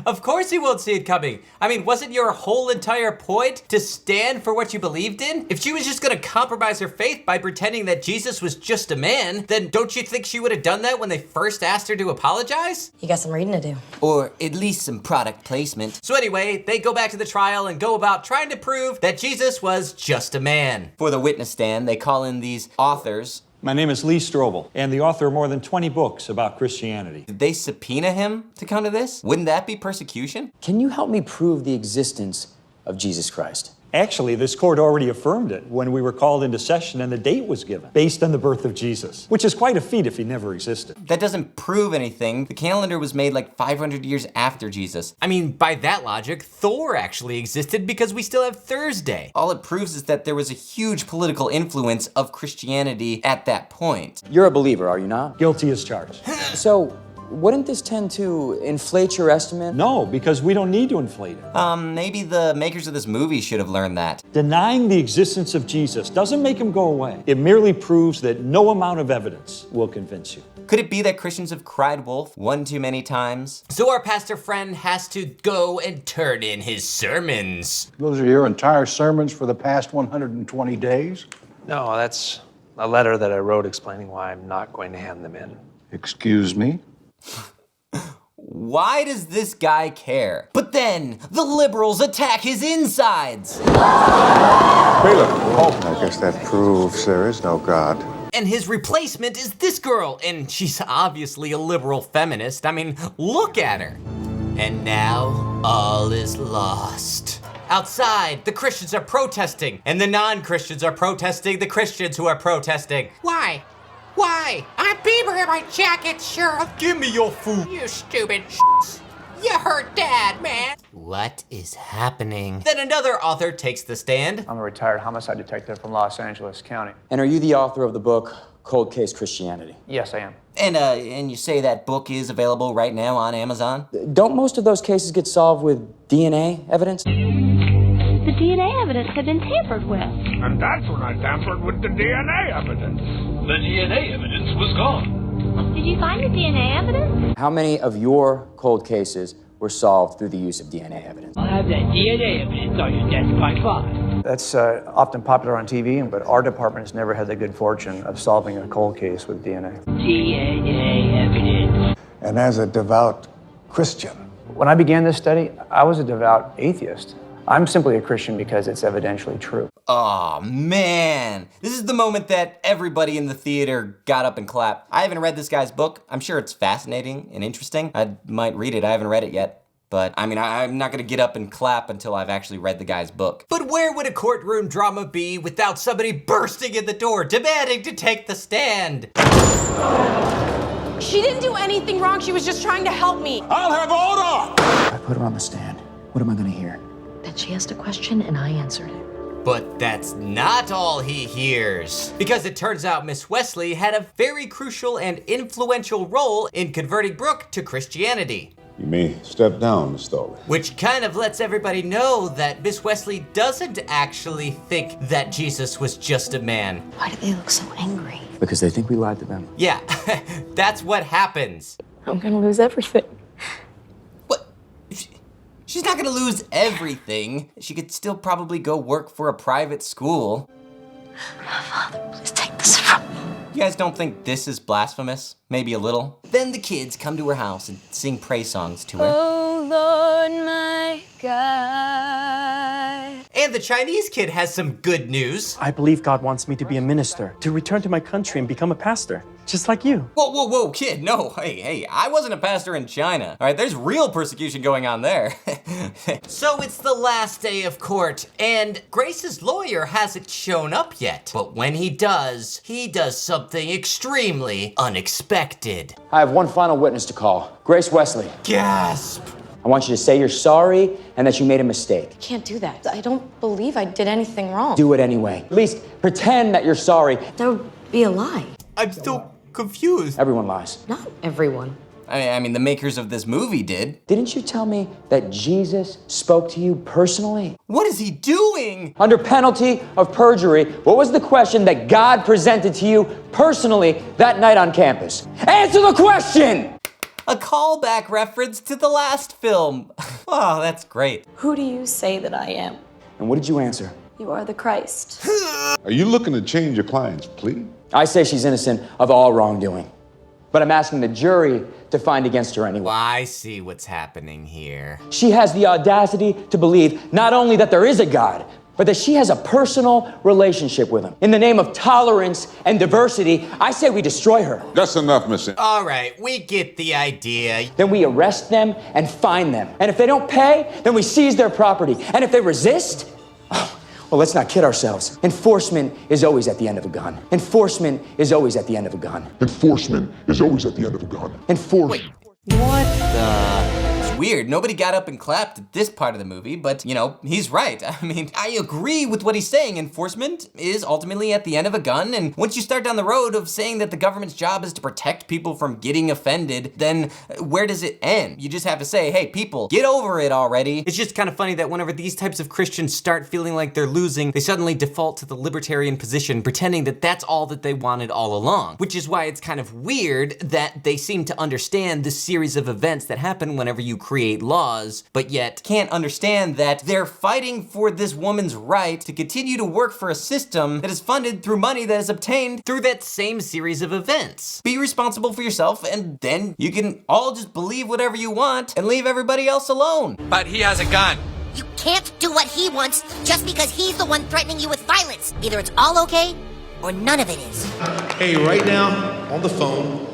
of course he won't see it coming. I mean, wasn't your whole entire point to stand for what you believed in? If she was just gonna compromise her faith by pretending that Jesus was just a man, then don't you think she would have done that when they first asked her to apologize? You got some reading to do. Or at least some product placement. So anyway, they go back to the trial and go about trying to prove that Jesus was just a man. For the witness stand, they call in these authors. My name is Lee Strobel, and the author of more than 20 books about Christianity. Did they subpoena him to come to this? Wouldn't that be persecution? Can you help me prove the existence of Jesus Christ? Actually, this court already affirmed it when we were called into session and the date was given, based on the birth of Jesus, which is quite a feat if he never existed. That doesn't prove anything. The calendar was made like 500 years after Jesus. I mean, by that logic, Thor actually existed because we still have Thursday. All it proves is that there was a huge political influence of Christianity at that point. You're a believer, are you not? Guilty as charged. So, wouldn't this tend to inflate your estimate? No, because we don't need to inflate it. Maybe the makers of this movie should have learned that. Denying the existence of Jesus doesn't make him go away. It merely proves that no amount of evidence will convince you. Could it be that Christians have cried wolf one too many times? So our pastor friend has to go and turn in his sermons. Those are your entire sermons for the past 120 days? No, that's a letter that I wrote explaining why I'm not going to hand them in. Excuse me? Why does this guy care? But then, the liberals attack his insides! I guess that proves there is no God. And his replacement is this girl, and she's obviously a liberal feminist. I mean, look at her. And now, all is lost. Outside, the Christians are protesting, and the non-Christians are protesting the Christians who are protesting. Why? Why? I'm Bieber in my jacket, Sheriff. Give me your food. You stupid You hurt Dad, man. What is happening? Then another author takes the stand. I'm a retired homicide detective from Los Angeles County. And are you the author of the book Cold Case Christianity? Yes, I am. And you say that book is available right now on Amazon? Don't most of those cases get solved with DNA evidence? The DNA evidence had been tampered with. And that's when I tampered with the DNA evidence. The DNA evidence was gone. Did you find the DNA evidence? How many of your cold cases were solved through the use of DNA evidence? I'll have that DNA evidence on your desk by 5. That's often popular on TV, but our department has never had the good fortune of solving a cold case with DNA. DNA evidence. And as a devout Christian, When I began this study, I was a devout atheist. I'm simply a Christian because it's evidentially true. Aw, man. This is the moment that everybody in the theater got up and clapped. I haven't read this guy's book. I'm sure it's fascinating and interesting. I might read it. I haven't read it yet. But, I mean, I'm not gonna get up and clap until I've actually read the guy's book. But where would a courtroom drama be without somebody bursting in the door, demanding to take the stand? She didn't do anything wrong. She was just trying to help me. I'll have order! I put her on the stand. What am I gonna hear? That she asked a question and I answered it. But that's not all he hears. Because it turns out Miss Wesley had a very crucial and influential role in converting Brooke to Christianity. you may step down, Miss Stoley. Which kind of lets everybody know that Miss Wesley doesn't actually think that Jesus was just a man. Why do they look so angry? Because they think we lied to them. Yeah, that's what happens. I'm gonna lose everything. She's not gonna lose everything. She could still probably go work for a private school. Father, please take this from me. You guys don't think this is blasphemous? Maybe a little? Then the kids come to her house and sing praise songs to her. Oh Lord, my God. And the Chinese kid has some good news. I believe God wants me to be a minister, to return to my country and become a pastor, just like you. Whoa, kid, no, hey, I wasn't a pastor in China. All right, there's real persecution going on there. So it's the last day of court, and Grace's lawyer hasn't shown up yet. But when he does something extremely unexpected. I have one final witness to call. Grace Wesley. Gasp! I want you to say you're sorry and that you made a mistake. Can't do that. I don't believe I did anything wrong. Do it anyway. At least pretend that you're sorry. That would be a lie. I'm still confused. Everyone lies. Not everyone. I mean, the makers of this movie did. Didn't you tell me that Jesus spoke to you personally? What is he doing? Under penalty of perjury, what was the question that God presented to you personally that night on campus? Answer the question! A callback reference to the last film. Oh, that's great. Who do you say that I am? And what did you answer? You are the Christ. Are you looking to change your client's plea? I say she's innocent of all wrongdoing. But I'm asking the jury to find against her anyway. Well, I see what's happening here. She has the audacity to believe not only that there is a God, but that she has a personal relationship with him. In the name of tolerance and diversity, I say we destroy her. That's enough, Miss. All right, we get the idea. Then we arrest them and fine them. And if they don't pay, then we seize their property. And if they resist, well, let's not kid ourselves. Enforcement is always at the end of a gun. Enforcement is always at the end of a gun. Enforcement is always at the end of a gun. Enforcement. What the? Weird, nobody got up and clapped at this part of the movie, but you know, he's right. I mean, I agree with what he's saying. Enforcement is ultimately at the end of a gun, and once you start down the road of saying that the government's job is to protect people from getting offended, then where does it end? You just have to say, hey, people, get over it already. It's just kind of funny that whenever these types of Christians start feeling like they're losing, they suddenly default to the libertarian position, pretending that that's all that they wanted all along. Which is why it's kind of weird that they seem to understand this series of events that happen whenever you create laws, but yet can't understand that they're fighting for this woman's right to continue to work for a system that is funded through money that is obtained through that same series of events. Be responsible for yourself, and then you can all just believe whatever you want and leave everybody else alone. But he has a gun. You can't do what he wants just because he's the one threatening you with violence. Either it's all okay, or none of it is. Hey, right now, on the phone,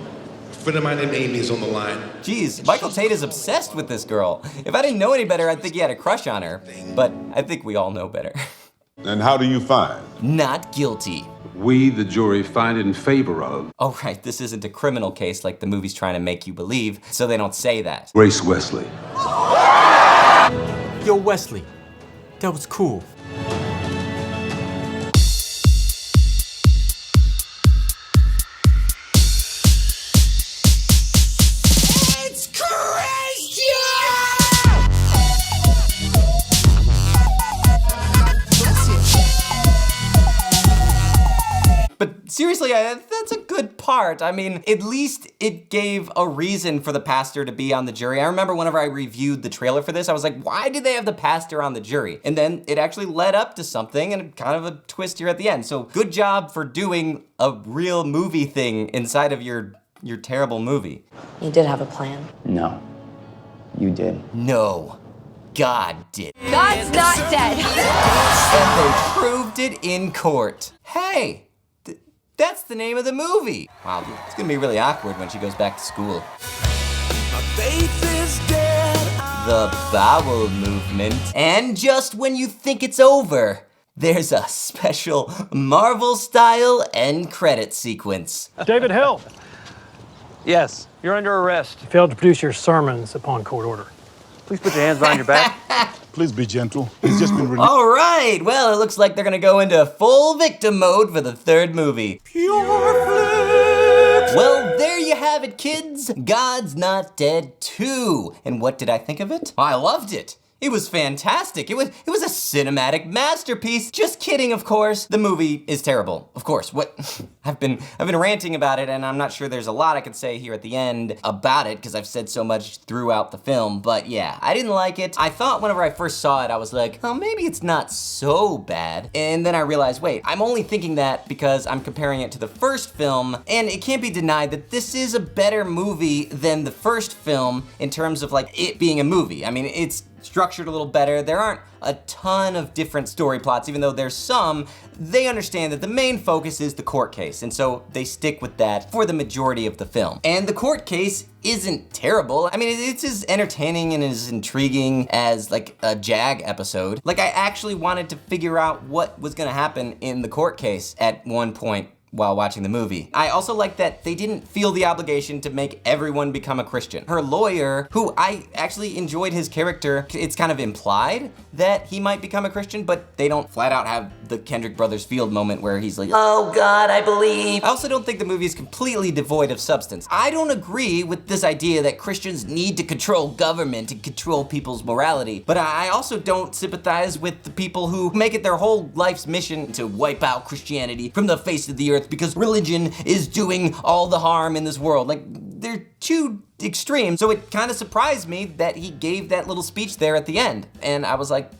a friend of mine named Amy is on the line. Jeez, Michael Tate is obsessed with this girl. If I didn't know any better, I'd think he had a crush on her. But I think we all know better. And how do you find? Not guilty. We, the jury, find in favor of Oh, right, this isn't a criminal case like the movie's trying to make you believe, so they don't say that. Grace Wesley. Yo, Wesley, that was cool. It's Christian! But seriously, that's a good part. I mean, at least it gave a reason for the pastor to be on the jury. I remember whenever I reviewed the trailer for this, I was like, why did they have the pastor on the jury? And then it actually led up to something and kind of a twist here at the end. So good job for doing a real movie thing inside of your terrible movie. You did have a plan. No, you did. No, God did. God's not dead. And they proved it in court. Hey, that's the name of the movie. Wow, it's gonna be really awkward when she goes back to school. The bowel movement. And just when you think it's over, there's a special Marvel-style end credit sequence. David Hill, Yes, you're under arrest. you failed to produce your sermons upon court order. Please put your hands behind your back. Please be gentle. He's just been released. All right, well, it looks like they're gonna go into full victim mode for the third movie. Well, there you have it, kids. God's Not Dead 2. And what did I think of it? I loved it. It was fantastic. It was a cinematic masterpiece. Just kidding, of course. The movie is terrible. Of course. What I've been ranting about it, and I'm not sure there's a lot I could say here at the end about it because I've said so much throughout the film. But yeah, I didn't like it. I thought whenever I first saw it, I was like, oh, maybe it's not so bad. And then I realized, wait, I'm only thinking that because I'm comparing it to the first film, and it can't be denied that this is a better movie than the first film in terms of like it being a movie. I mean, it's structured a little better. There aren't a ton of different story plots, even though there's some. They understand that the main focus is the court case, and so they stick with that for the majority of the film. And the court case isn't terrible. I mean, it's as entertaining and as intriguing as like a JAG episode. Like, I actually wanted to figure out what was gonna happen in the court case at one point while watching the movie. I also like that they didn't feel the obligation to make everyone become a Christian. Her lawyer, who I actually enjoyed his character, it's kind of implied that he might become a Christian, but they don't flat out have the Kendrick Brothers Field moment where he's like, oh God, I believe. I also don't think the movie is completely devoid of substance. I don't agree with this idea that Christians need to control government and control people's morality, but I also don't sympathize with the people who make it their whole life's mission to wipe out Christianity from the face of the earth because religion is doing all the harm in this world. Like, they're too extreme. So it kind of surprised me that he gave that little speech there at the end. And I was like,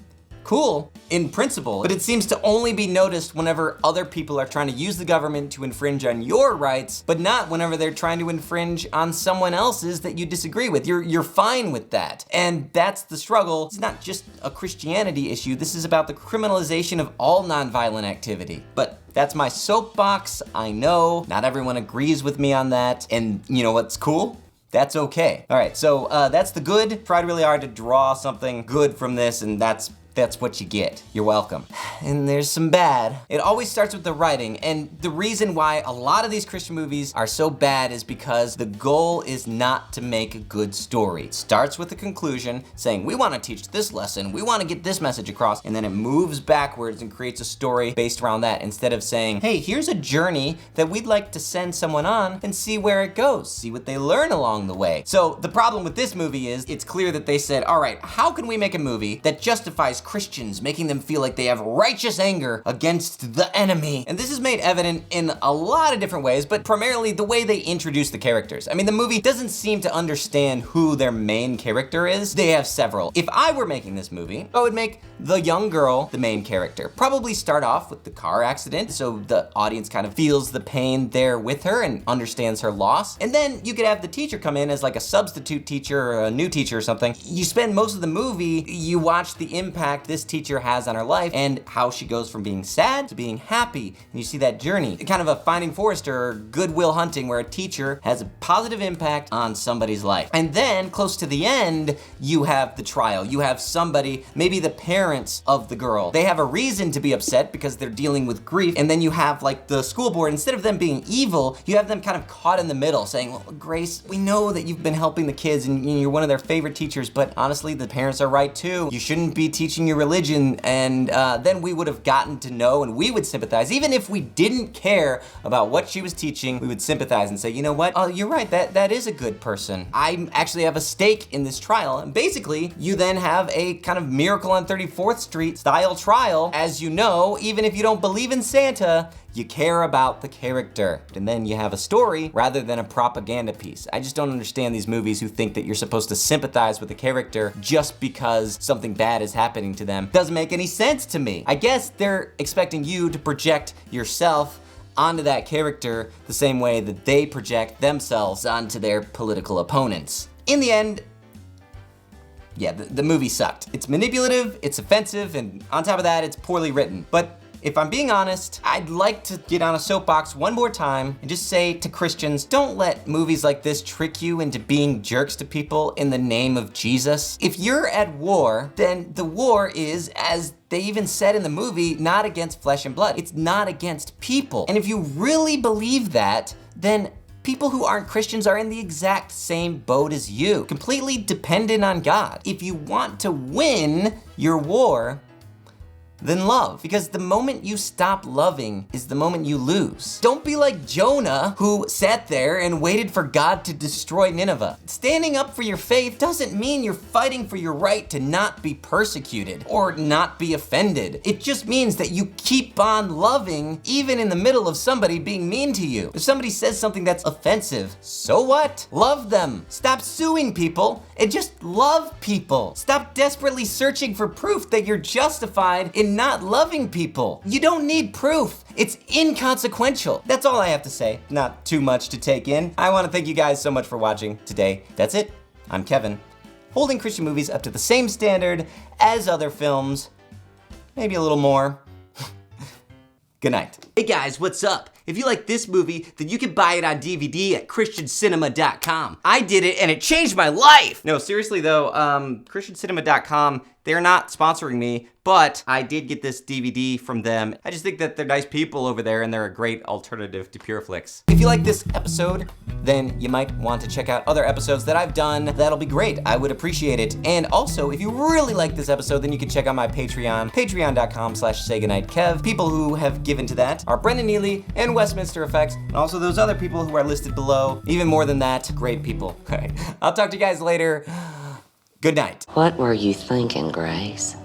cool in principle, but it seems to only be noticed whenever other people are trying to use the government to infringe on your rights, but not whenever they're trying to infringe on someone else's that you disagree with. You're fine with that. And that's the struggle. It's not just a Christianity issue. This is about the criminalization of all nonviolent activity. But that's my soapbox. I know not everyone agrees with me on that. And you know what's cool? That's okay. All right, so that's the good. Tried really hard to draw something good from this, and that's that's what you get. You're welcome. And there's some bad. It always starts with the writing, and the reason why a lot of these Christian movies are so bad is because the goal is not to make a good story. It starts with the conclusion saying, we want to teach this lesson, we want to get this message across, and then it moves backwards and creates a story based around that instead of saying, hey, here's a journey that we'd like to send someone on and see where it goes, see what they learn along the way. So the problem with this movie is it's clear that they said, all right, how can we make a movie that justifies Christians, making them feel like they have righteous anger against the enemy? And this is made evident in a lot of different ways, but primarily the way they introduce the characters. I mean, the movie doesn't seem to understand who their main character is. They have several. If I were making this movie, I would make the young girl the main character. Probably start off with the car accident, so the audience kind of feels the pain there with her and understands her loss. And then you could have the teacher come in as like a substitute teacher or a new teacher or something. You spend most of the movie, you watch the impact this teacher has on her life and how she goes from being sad to being happy. And you see that journey. Kind of a Finding Forrester or Good Will Hunting where a teacher has a positive impact on somebody's life. And then close to the end, you have the trial. You have somebody, maybe the parents of the girl. They have a reason to be upset because they're dealing with grief. And then you have like the school board, instead of them being evil, you have them kind of caught in the middle saying, well, Grace, we know that you've been helping the kids and you're one of their favorite teachers, but honestly, the parents are right too. You shouldn't be teaching your religion. And then we would have gotten to know and we would sympathize. Even if we didn't care about what she was teaching, we would sympathize and say, you know what? Oh, you're right, that is a good person. I actually have a stake in this trial. And basically, you then have a kind of Miracle on 34th Street style trial. As you know, even if you don't believe in Santa, you care about the character. And then you have a story rather than a propaganda piece. I just don't understand these movies who think that you're supposed to sympathize with the character just because something bad is happening to them. Doesn't make any sense to me. I guess they're expecting you to project yourself onto that character the same way that they project themselves onto their political opponents. In the end, yeah, the movie sucked. It's manipulative, it's offensive, and on top of that, it's poorly written. But if I'm being honest, I'd like to get on a soapbox one more time and just say to Christians, don't let movies like this trick you into being jerks to people in the name of Jesus. If you're at war, then the war is, as they even said in the movie, not against flesh and blood. It's not against people. And if you really believe that, then people who aren't Christians are in the exact same boat as you, completely dependent on God. If you want to win your war, then love. Because the moment you stop loving is the moment you lose. Don't be like Jonah, who sat there and waited for God to destroy Nineveh. Standing up for your faith doesn't mean you're fighting for your right to not be persecuted or not be offended. It just means that you keep on loving even in the middle of somebody being mean to you. If somebody says something that's offensive, so what? Love them. Stop suing people and just love people. Stop desperately searching for proof that you're justified in not loving people. You don't need proof. It's inconsequential. That's all I have to say. Not too much to take in. I want to thank you guys so much for watching today. That's it. I'm Kevin, holding Christian movies up to the same standard as other films, maybe a little more. Good night. Hey guys, what's up? If you like this movie, then you can buy it on DVD at christiancinema.com. I did it and it changed my life. No, seriously though, christiancinema.com, they're not sponsoring me, but I did get this DVD from them. I just think that they're nice people over there and they're a great alternative to PureFlix. If you like this episode, then you might want to check out other episodes that I've done. That'll be great. I would appreciate it. And also, if you really like this episode, then you can check out my Patreon, patreon.com/SayGoodnightKev. People who have given to that are Brendan Neely and Westminster Effects, and also those other people who are listed below. Even more than that, great people. All right, I'll talk to you guys later. Good night. What were you thinking, Grace?